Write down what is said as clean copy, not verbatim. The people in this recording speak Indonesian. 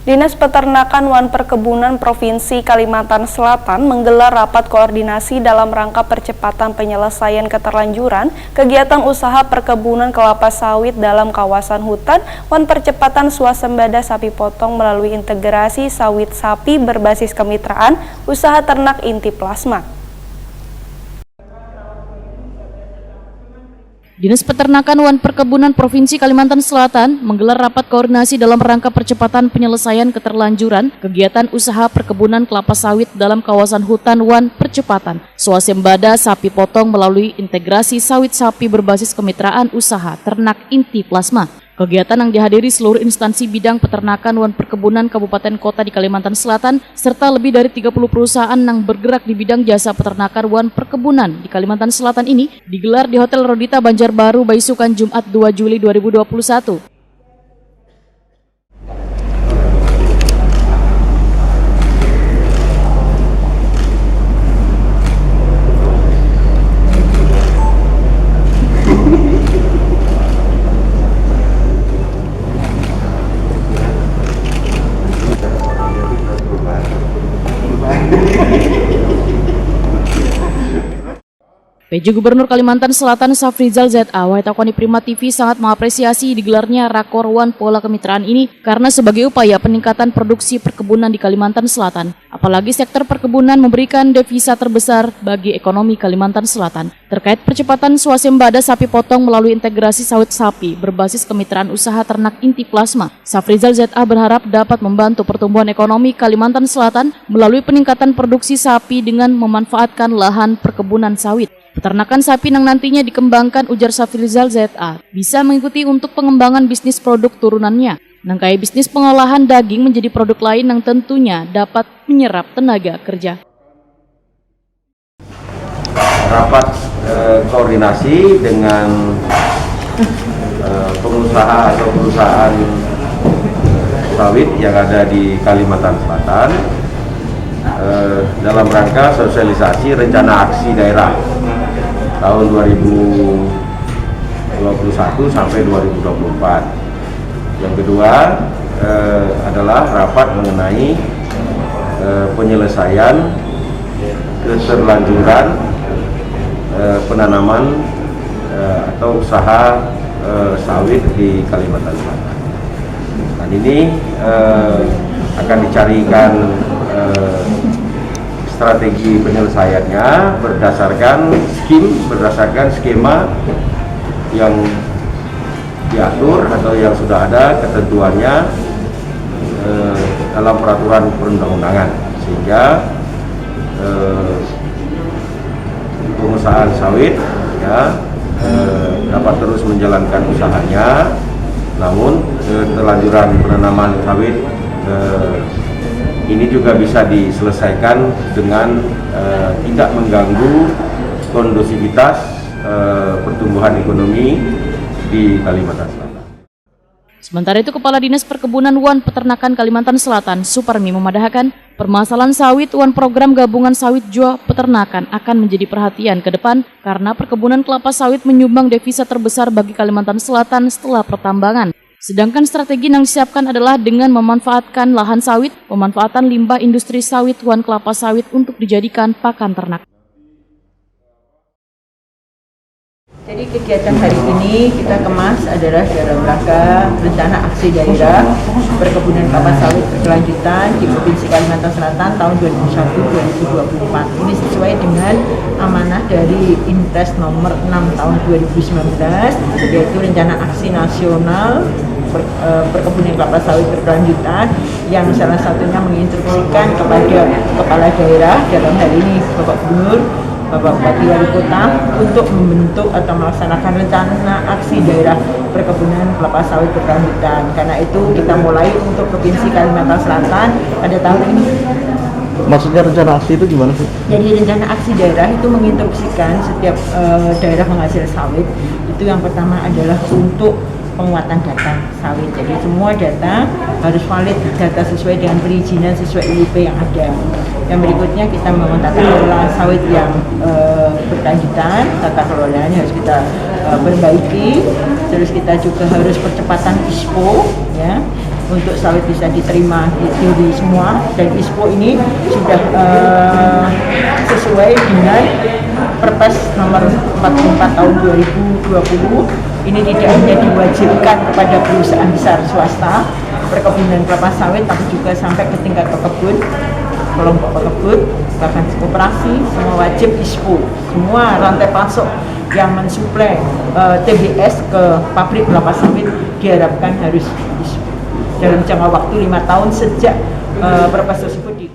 Dinas Peternakan Wan Perkebunan Provinsi Kalimantan Selatan menggelar rapat koordinasi dalam rangka percepatan penyelesaian keterlanjuran kegiatan usaha perkebunan kelapa sawit dalam kawasan hutan Wan Percepatan Swasembada Sapi Potong melalui integrasi sawit sapi berbasis kemitraan usaha ternak inti plasma. Dinas Peternakan Wan Perkebunan Provinsi Kalimantan Selatan menggelar rapat koordinasi dalam rangka percepatan penyelesaian keterlanjuran kegiatan usaha perkebunan kelapa sawit dalam kawasan hutan Wan Percepatan Swasembada Sapi Potong melalui integrasi sawit sapi berbasis kemitraan usaha ternak inti plasma. Kegiatan yang dihadiri seluruh instansi bidang peternakan Wan Perkebunan Kabupaten Kota di Kalimantan Selatan serta lebih dari 30 perusahaan yang bergerak di bidang jasa peternakan Wan Perkebunan di Kalimantan Selatan ini digelar di Hotel Rodita Banjarbaru, Baisukan, Jumat 2 Juli 2021. PJ Gubernur Kalimantan Selatan Safrizal Z.A. Wahitakoni Prima TV sangat mengapresiasi digelarnya Rakor Wan Pola Kemitraan ini karena sebagai upaya peningkatan produksi perkebunan di Kalimantan Selatan. Apalagi sektor perkebunan memberikan devisa terbesar bagi ekonomi Kalimantan Selatan. Terkait percepatan swasembada sapi potong melalui integrasi sawit sapi berbasis kemitraan usaha ternak inti plasma, Safrizal Z.A. berharap dapat membantu pertumbuhan ekonomi Kalimantan Selatan melalui peningkatan produksi sapi dengan memanfaatkan lahan perkebunan sawit. Peternakan sapi yang nantinya dikembangkan, ujar Safrizal Z.A., bisa mengikuti untuk pengembangan bisnis produk turunannya. Nangkai bisnis pengolahan daging menjadi produk lain yang tentunya dapat menyerap tenaga kerja. Rapat koordinasi dengan pengusaha atau perusahaan sawit yang ada di Kalimantan Selatan dalam rangka sosialisasi rencana aksi daerah tahun 2021 sampai 2024. Yang kedua adalah rapat mengenai penyelesaian keterlanjuran penanaman atau usaha sawit di Kalimantan Selatan. Dan ini akan dicarikan strategi penyelesaiannya berdasarkan skema yang diatur atau yang sudah ada ketentuannya dalam peraturan perundang-undangan, sehingga pengusaha sawit dapat terus menjalankan usahanya, namun keterlanjuran penanaman sawit ini juga bisa diselesaikan dengan tidak mengganggu kondusivitas pertumbuhan ekonomi di Kalimantan Selatan. Sementara itu, Kepala Dinas Perkebunan Wan Peternakan Kalimantan Selatan, Suparmi, memadahkan permasalahan sawit Wan Program Gabungan Sawit Jua Peternakan akan menjadi perhatian ke depan karena perkebunan kelapa sawit menyumbang devisa terbesar bagi Kalimantan Selatan setelah pertambangan. Sedangkan strategi yang disiapkan adalah dengan memanfaatkan lahan sawit, pemanfaatan limbah industri sawit Wan kelapa sawit untuk dijadikan pakan ternak. Jadi kegiatan hari ini kita kemas adalah dalam rangka rencana aksi daerah perkebunan kelapa sawit berkelanjutan di Provinsi Kalimantan Selatan tahun 2021-2024. Ini sesuai dengan amanah dari Impres nomor 6 tahun 2019, yaitu rencana aksi nasional perkebunan kelapa sawit berkelanjutan yang salah satunya menginstruksikan kepada kepala daerah, dalam hal ini Bapak Gubernur, Bapak Bupati Wali Kota, untuk membentuk atau melaksanakan rencana aksi daerah perkebunan kelapa sawit berkelanjutan. Karena itu kita mulai untuk Provinsi Kalimantan Selatan pada tahun ini. Maksudnya rencana aksi itu gimana sih? Jadi rencana aksi daerah itu menginstruksikan setiap daerah penghasil sawit itu yang pertama adalah untuk penguatan data sawit. Jadi semua data harus valid, data sesuai dengan perizinan sesuai IUP yang ada. Yang berikutnya kita membangun tata kelola sawit yang berkelanjutan, tata kelolanya harus kita perbaiki. Terus kita juga harus percepatan ISPO, ya. untuk sawit bisa diterima di semua, dan ISPO ini sudah sesuai dengan Perpres nomor 44 tahun 2020. Ini tidak hanya diwajibkan kepada perusahaan besar swasta perkebunan kelapa sawit, tapi juga sampai ke tingkat pekebun, kelompok pekebun, bahkan koperasi, semua wajib ISPO. Semua rantai pasok yang mensuplai TBS ke pabrik kelapa sawit diharapkan harus ISPO dalam jangka waktu 5 tahun sejak Perpres tersebut